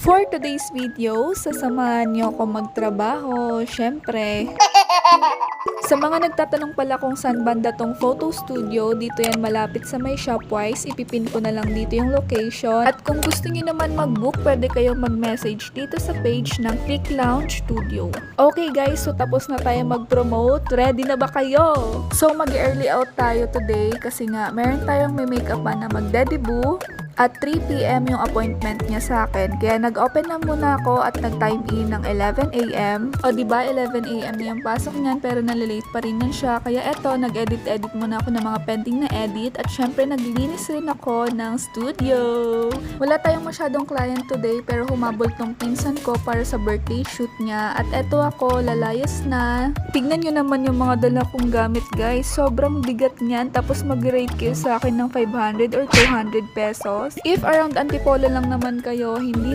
For today's video, sasamahan niyo ako magtrabaho, syempre. Sa mga nagtatanong pala kung saan banda tong photo studio, dito yan malapit sa may Shopwise. Ipipin ko na lang dito yung location. At kung gusto niyo naman mag-book, pwede kayong mag-message dito sa page ng Click Lounge Studio. Okay guys, so tapos na tayo mag-promote. Ready na ba kayo? So mag-early out tayo today kasi nga meron tayong may make-upan na magde-debut. At 3 PM yung appointment niya sa akin. Kaya nag-open na muna ako at nag-time in ng 11 AM. O diba 11 AM na yung pasok niyan pero nalilate pa rin yan siya. Kaya eto, nag-edit muna ako ng mga pending na edit. At syempre naglinis rin ako ng studio. Wala tayong masyadong client today pero humabol tong pinsan ko para sa birthday shoot niya. At eto ako, lalayas na. Tignan nyo naman yung mga dala kong gamit guys. Sobrang bigat niyan. Tapos mag-rate kayo sa akin ng 500 or 200 pesos. If around Antipolo lang naman kayo, hindi na